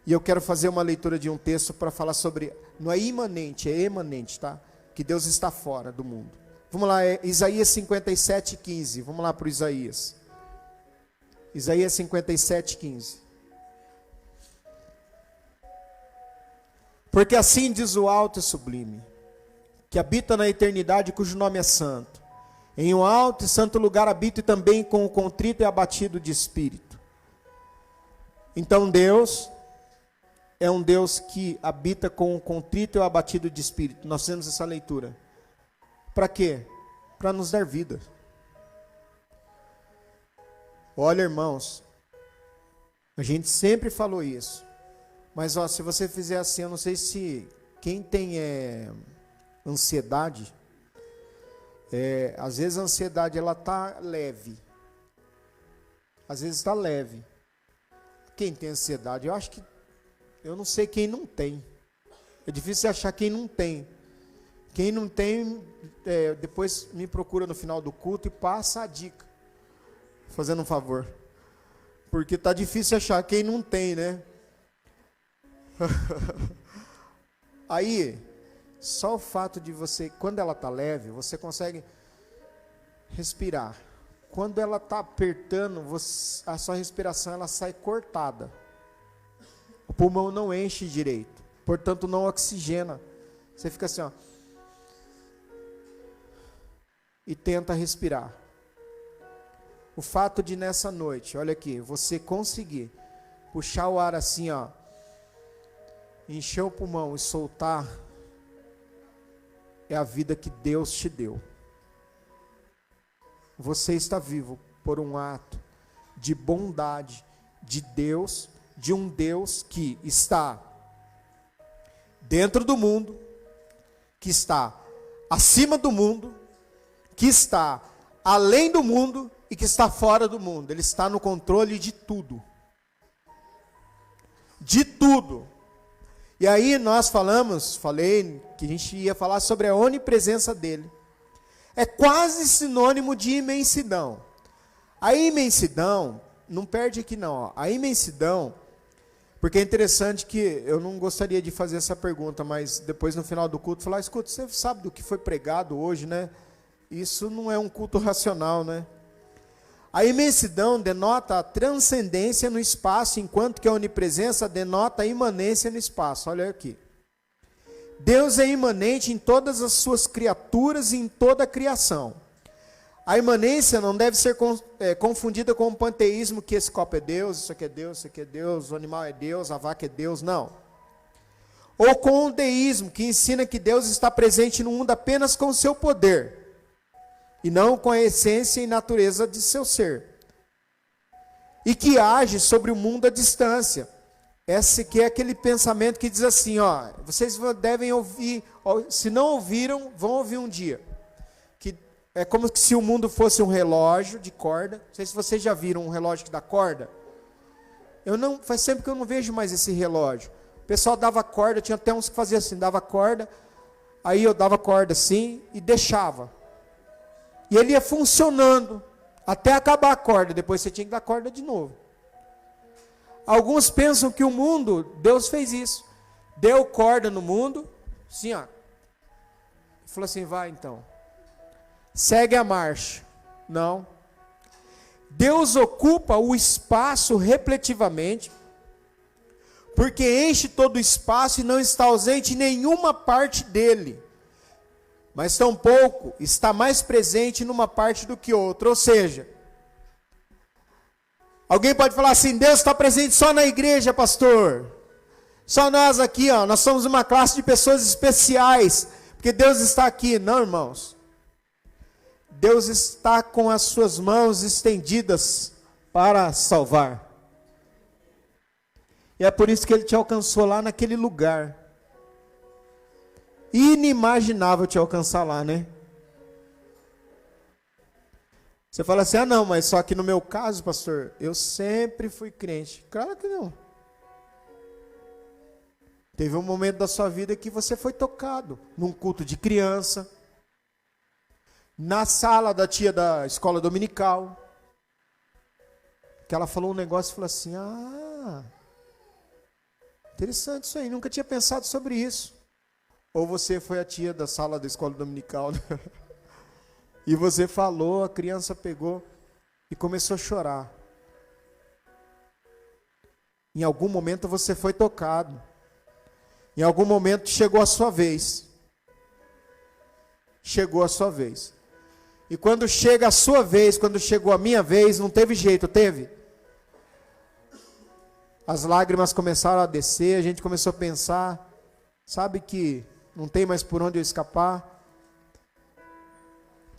E eu quero fazer uma leitura de um texto para falar sobre, não é imanente, é emanente, tá? Que Deus está fora do mundo. Vamos lá, é Isaías 57:15. Vamos lá para o Isaías. Isaías 57:15. Porque assim diz o alto e sublime, que habita na eternidade, cujo nome é santo. Em um alto e santo lugar habito, e também com o contrito e abatido de espírito. Então Deus é um Deus que habita com o contrito e o abatido de espírito. Nós temos essa leitura. Para quê? Para nos dar vida. Olha, irmãos, a gente sempre falou isso. Mas ó, se você fizer assim, eu não sei se quem tem ansiedade, às vezes a ansiedade ela tá leve. Às vezes está leve. Quem tem ansiedade, eu não sei quem não tem. É difícil achar quem não tem. Quem não tem, depois me procura no final do culto e passa a dica. Fazendo um favor. Porque tá difícil achar quem não tem, né? Aí, só o fato de você, quando ela tá leve, você consegue respirar. Quando ela tá apertando, a sua respiração ela sai cortada. O pulmão não enche direito, portanto não oxigena. Você fica assim, ó, e tenta respirar. O fato de nessa noite, olha aqui, você conseguir puxar o ar assim, ó, encher o pulmão e soltar, é a vida que Deus te deu. Você está vivo por um ato de bondade de Deus, de um Deus que está dentro do mundo, que está acima do mundo, que está além do mundo e que está fora do mundo. Ele está no controle de tudo. De tudo. E aí falei que a gente ia falar sobre a onipresença dele. É quase sinônimo de imensidão. A imensidão, não perde aqui não, ó. A imensidão, porque é interessante que eu não gostaria de fazer essa pergunta, mas depois no final do culto falar, escuta, você sabe do que foi pregado hoje, né? Isso não é um culto racional, né? A imensidão denota a transcendência no espaço, enquanto que a onipresença denota a imanência no espaço. Olha aqui. Deus é imanente em todas as suas criaturas e em toda a criação. A imanência não deve ser confundida com o panteísmo, que esse copo é Deus, isso aqui é Deus, isso aqui é Deus, o animal é Deus, a vaca é Deus, não. Ou com o deísmo, que ensina que Deus está presente no mundo apenas com o seu poder, e não com a essência e natureza de seu ser, e que age sobre o mundo à distância. Esse que é aquele pensamento que diz assim, ó, vocês devem ouvir, se não ouviram, vão ouvir um dia, que é como se o mundo fosse um relógio de corda. Não sei se vocês já viram um relógio que dá corda. Faz tempo que eu não vejo mais esse relógio. O pessoal dava corda, tinha até uns que faziam assim, dava corda, aí eu dava corda assim e deixava. E ele ia funcionando até acabar a corda, depois você tinha que dar corda de novo. Alguns pensam que o mundo, Deus fez isso. Deu corda no mundo, assim, ó. Falou assim, vai então. Segue a marcha. Não. Deus ocupa o espaço repletivamente, porque enche todo o espaço e não está ausente em nenhuma parte dele. Mas tampouco está mais presente numa parte do que outra. Ou seja, alguém pode falar assim, Deus está presente só na igreja, pastor. Só nós aqui, ó, nós somos uma classe de pessoas especiais, porque Deus está aqui. Não, irmãos. Deus está com as suas mãos estendidas para salvar. E é por isso que Ele te alcançou lá naquele lugar. Inimaginável te alcançar lá, né? Você fala assim, não, mas só que no meu caso, pastor, eu sempre fui crente. Claro que não. Teve um momento da sua vida que você foi tocado, num culto de criança, na sala da tia da escola dominical, que ela falou um negócio e falou assim, interessante isso aí, nunca tinha pensado sobre isso. Ou você foi a tia da sala da escola dominical, né? E você falou, a criança pegou e começou a chorar. Em algum momento você foi tocado. Em algum momento chegou a sua vez. Chegou a sua vez. E quando chega a sua vez, quando chegou a minha vez, não teve jeito, teve? As lágrimas começaram a descer, a gente começou a pensar, sabe que não tem mais por onde eu escapar?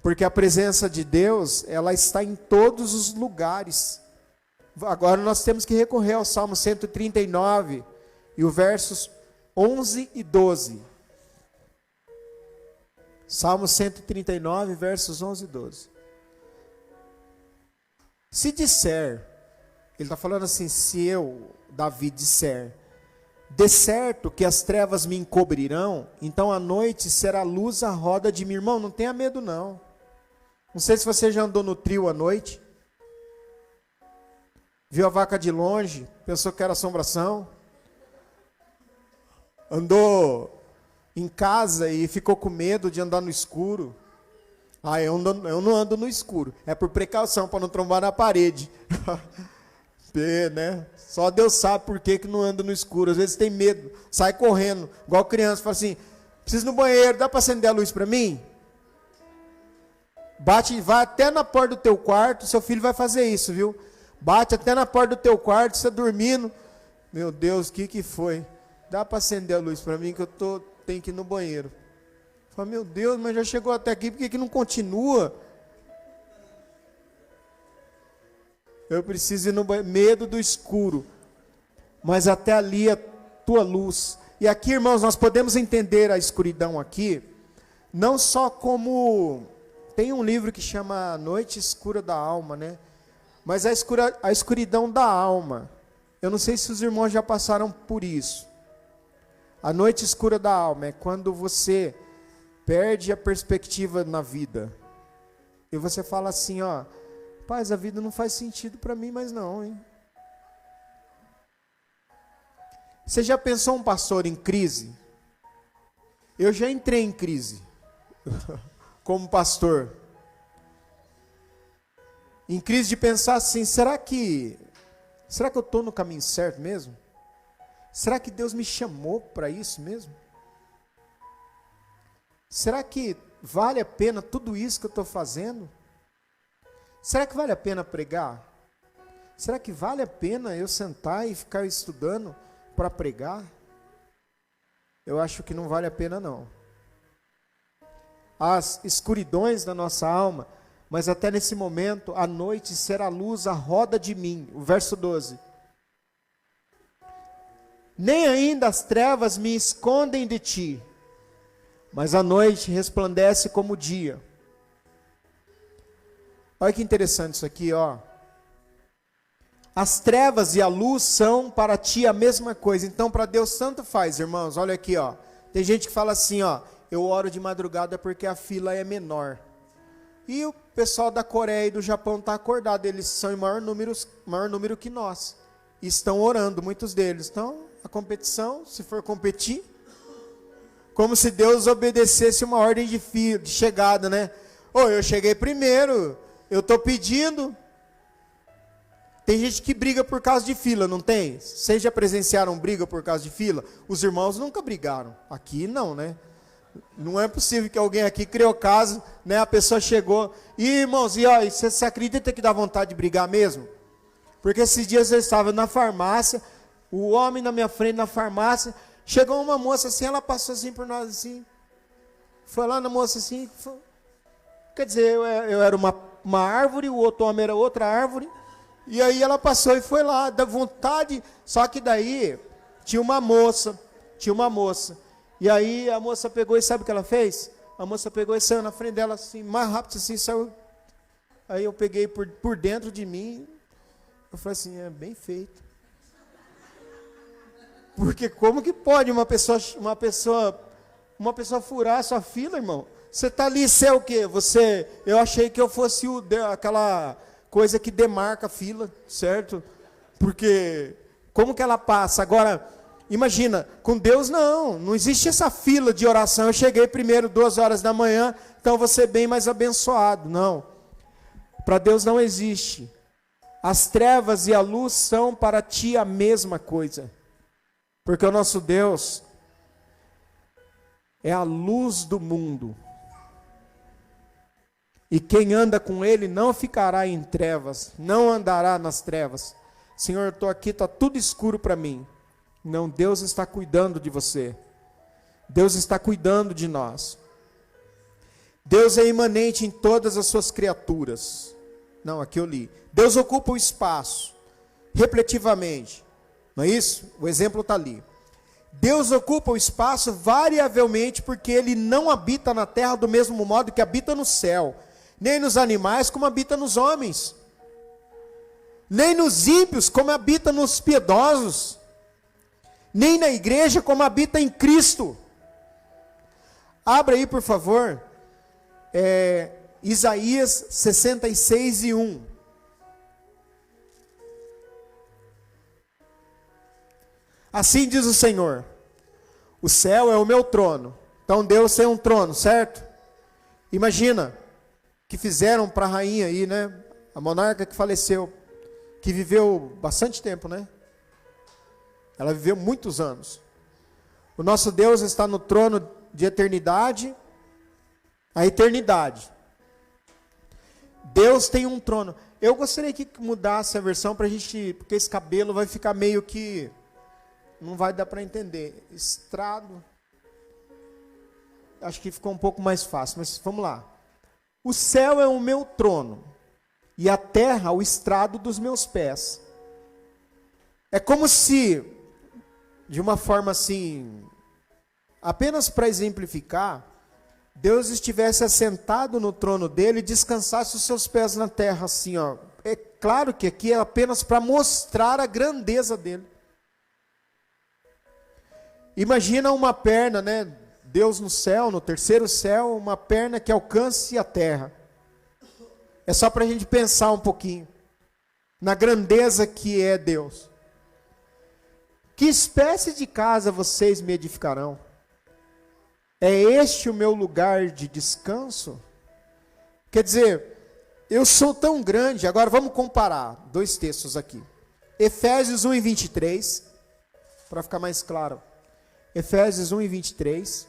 Porque a presença de Deus, ela está em todos os lugares. Agora nós temos que recorrer ao Salmo 139 e os versos 11 e 12. Salmo 139, versos 11 e 12. Se disser, ele está falando assim, se eu, Davi, disser, de certo que as trevas me encobrirão, então a noite será luz à roda de mim. Irmão, não tenha medo não. Não sei se você já andou no trio à noite. Viu a vaca de longe, pensou que era assombração. Andou em casa e ficou com medo de andar no escuro. Eu não ando no escuro. É por precaução, para não trombar na parede. Né? Só Deus sabe por que não anda no escuro. Às vezes tem medo, sai correndo, igual criança, fala assim, preciso ir no banheiro, dá para acender a luz para mim? Bate, vai até na porta do teu quarto, seu filho vai fazer isso, viu? Bate até na porta do teu quarto, você dormindo. Meu Deus, o que foi? Dá para acender a luz para mim que eu tenho que ir no banheiro. Fala, meu Deus, mas já chegou até aqui, por que não continua? Eu preciso ir no banheiro, medo do escuro. Mas até ali a tua luz. E aqui, irmãos, nós podemos entender a escuridão aqui, não só como... Tem um livro que chama Noite Escura da Alma, né? Mas a escuridão da alma. Eu não sei se os irmãos já passaram por isso. A noite escura da alma é quando você perde a perspectiva na vida. E você fala assim, ó, paz, a vida não faz sentido para mim mais não, hein? Você já pensou um pastor em crise? Eu já entrei em crise. Como pastor. Em crise de pensar assim, será que eu estou no caminho certo mesmo? Será que Deus me chamou para isso mesmo? Será que vale a pena tudo isso que eu estou fazendo? Será que vale a pena pregar? Será que vale a pena eu sentar e ficar estudando para pregar? Eu acho que não vale a pena não. As escuridões da nossa alma, mas até nesse momento, a noite será luz à roda de mim. O verso 12. Nem ainda as trevas me escondem de ti, mas a noite resplandece como o dia. Olha que interessante isso aqui, ó. As trevas e a luz são para ti a mesma coisa. Então, para Deus tanto faz, irmãos. Olha aqui, ó. Tem gente que fala assim, ó, eu oro de madrugada porque a fila é menor. E o pessoal da Coreia e do Japão está acordado, eles são em maior número que nós. e estão orando, muitos deles. Então, a competição, se for competir, como se Deus obedecesse uma ordem de chegada, né? Eu cheguei primeiro, eu estou pedindo. Tem gente que briga por causa de fila, não tem? Vocês já presenciaram briga por causa de fila? Os irmãos nunca brigaram. Aqui não, né? Não é possível que alguém aqui criou caso, né? A pessoa chegou. E irmãos, você acredita que dá vontade de brigar mesmo? Porque esses dias eu estava na farmácia, o homem na minha frente na farmácia, chegou uma moça assim, ela passou assim por nós assim. Foi lá na moça assim. Quer dizer, eu era uma árvore, o outro homem era outra árvore. E aí ela passou e foi lá, da vontade. Só que daí tinha uma moça. E aí a moça pegou e sabe o que ela fez? A moça pegou e saiu na frente dela assim, mais rápido assim, saiu. Aí eu peguei por dentro de mim, eu falei assim, é bem feito. Porque como que pode uma pessoa furar a sua fila, irmão? Você está ali, você é o quê? Eu achei que eu fosse aquela coisa que demarca a fila, certo? Porque como que ela passa? Agora, imagina, com Deus não existe essa fila de oração. Eu cheguei primeiro 2h da manhã, então vou ser bem mais abençoado. Não, para Deus não existe. As trevas e a luz são para ti a mesma coisa. Porque o nosso Deus é a luz do mundo. E quem anda com Ele não ficará em trevas, não andará nas trevas. Senhor, eu estou aqui, está tudo escuro para mim. Não, Deus está cuidando de você. Deus está cuidando de nós. Deus é imanente em todas as suas criaturas. Não, aqui eu li. Deus ocupa o espaço, repetitivamente. Não é isso? O exemplo está ali. Deus ocupa o espaço variavelmente porque Ele não habita na terra do mesmo modo que habita no céu. Nem nos animais como habita nos homens. Nem nos ímpios como habita nos piedosos. Nem na igreja como habita em Cristo. Abra aí, por favor, Isaías 66:1. Assim diz o Senhor: o céu é o meu trono. Então Deus tem um trono, certo? Imagina que fizeram para a rainha aí, né? A monarca que faleceu, que viveu bastante tempo, né? Ela viveu muitos anos. O nosso Deus está no trono de eternidade, a eternidade. Deus tem um trono. Eu gostaria que mudasse a versão para a gente, porque esse cabelo vai ficar meio que, não vai dar para entender. Estrado. Acho que ficou um pouco mais fácil, mas vamos lá. O céu é o meu trono, e a terra o estrado dos meus pés. É como se, de uma forma assim, apenas para exemplificar, Deus estivesse assentado no trono dele e descansasse os seus pés na terra, assim, ó. É claro que aqui é apenas para mostrar a grandeza dele. Imagina uma perna, né? Deus no céu, no terceiro céu, uma perna que alcance a terra. É só para a gente pensar um pouquinho na grandeza que é Deus. Que espécie de casa vocês me edificarão? É este o meu lugar de descanso? Quer dizer, eu sou tão grande. Agora vamos comparar dois textos aqui. Efésios 1:23, para ficar mais claro. Efésios 1:23.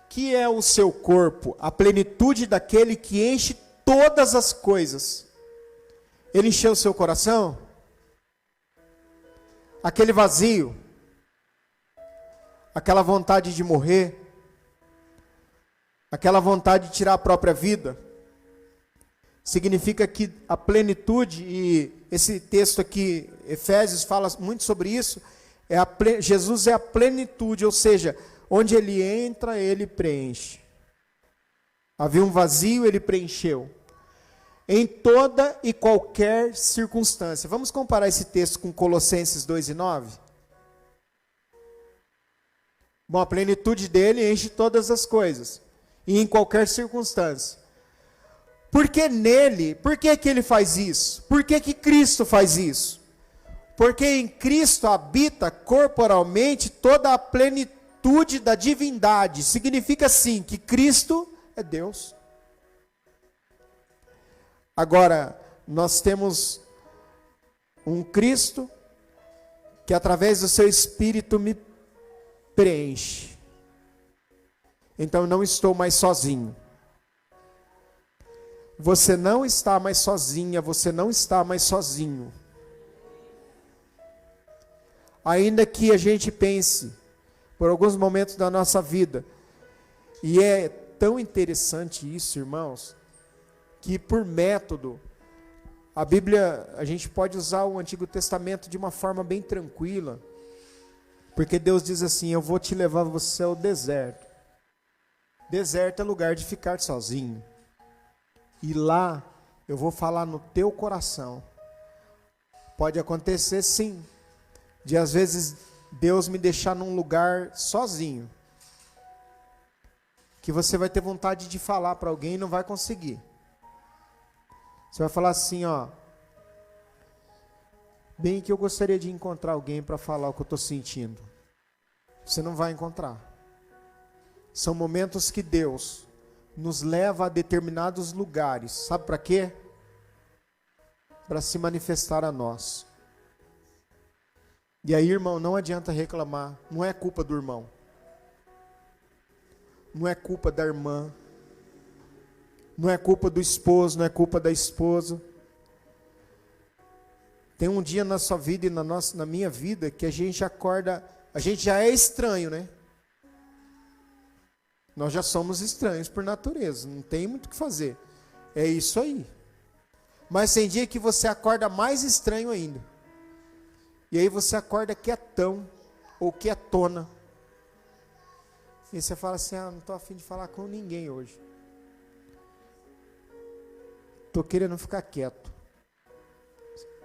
Que é o seu corpo, a plenitude daquele que enche todas as coisas. Ele encheu o seu coração? Aquele vazio, aquela vontade de morrer, aquela vontade de tirar a própria vida, significa que a plenitude, e esse texto aqui, Efésios, fala muito sobre isso, Jesus é a plenitude, ou seja, onde ele entra, ele preenche. Havia um vazio, ele preencheu. Em toda e qualquer circunstância. Vamos comparar esse texto com Colossenses 2:9? Bom, a plenitude dele enche todas as coisas. E em qualquer circunstância. Porque nele, por que ele faz isso? Por que Cristo faz isso? Porque em Cristo habita corporalmente toda a plenitude da divindade. Significa assim, que Cristo é Deus. Agora, nós temos um Cristo que através do seu Espírito me preenche. Então eu não estou mais sozinho. Você não está mais sozinha, você não está mais sozinho. Ainda que a gente pense, por alguns momentos da nossa vida, e é tão interessante isso, irmãos, que por método, a Bíblia, a gente pode usar o Antigo Testamento de uma forma bem tranquila, porque Deus diz assim, eu vou te levar você ao deserto. Deserto é lugar de ficar sozinho. E lá, eu vou falar no teu coração. Pode acontecer sim, de às vezes Deus me deixar num lugar sozinho, que você vai ter vontade de falar para alguém e não vai conseguir. Você vai falar assim, ó, bem que eu gostaria de encontrar alguém para falar o que eu estou sentindo. Você não vai encontrar. São momentos que Deus nos leva a determinados lugares. Sabe para quê? Para se manifestar a nós. E aí, irmão, não adianta reclamar. Não é culpa do irmão. Não é culpa da irmã. Não é culpa do esposo, não é culpa da esposa. Tem um dia na sua vida e na minha vida que a gente acorda, a gente já é estranho, né? Nós já somos estranhos por natureza, não tem muito o que fazer. É isso aí. Mas tem dia que você acorda mais estranho ainda. E aí você acorda quietão ou quietona. E você fala assim, não estou a fim de falar com ninguém hoje. Estou querendo ficar quieto.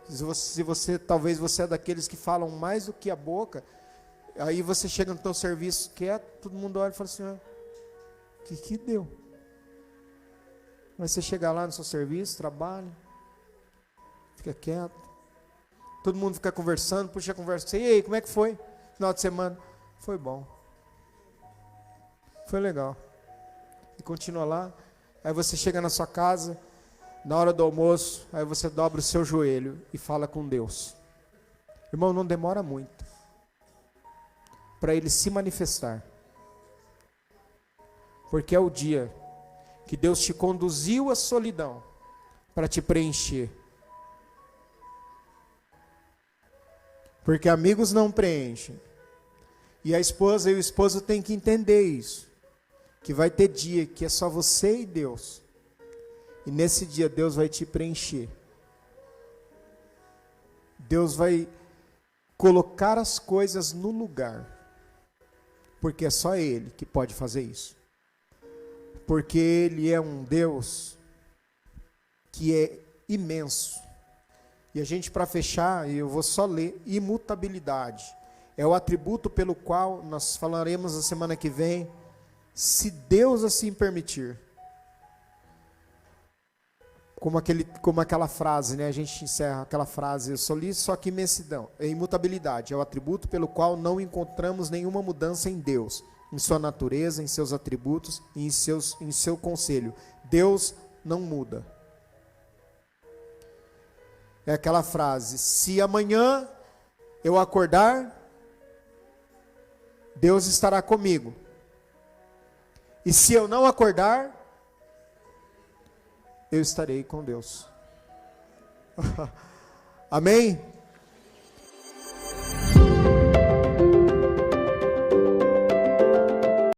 Se você, talvez você é daqueles que falam mais do que a boca, aí você chega no teu serviço quieto, todo mundo olha e fala assim, o que deu? Mas você chega lá no seu serviço, trabalha, fica quieto, todo mundo fica conversando, puxa a conversa, e aí, como é que foi? Final de semana, foi bom, foi legal, e continua lá, aí você chega na sua casa, na hora do almoço, aí você dobra o seu joelho e fala com Deus. Irmão, não demora muito para Ele se manifestar. Porque é o dia que Deus te conduziu à solidão para te preencher. Porque amigos não preenchem. E a esposa e o esposo têm que entender isso. Que vai ter dia que é só você e Deus. E nesse dia Deus vai te preencher. Deus vai colocar as coisas no lugar. Porque é só Ele que pode fazer isso. Porque Ele é um Deus que é imenso. E a gente, para fechar, eu vou só ler, imutabilidade. É o atributo pelo qual nós falaremos na semana que vem, se Deus assim permitir. Como aquela frase, né? A gente encerra aquela frase, eu só li, só que imensidão. É imutabilidade, é o atributo pelo qual não encontramos nenhuma mudança em Deus, em sua natureza, em seus atributos e em seu conselho. Deus não muda. É aquela frase, se amanhã eu acordar, Deus estará comigo. E se eu não acordar, eu estarei com Deus. Amém?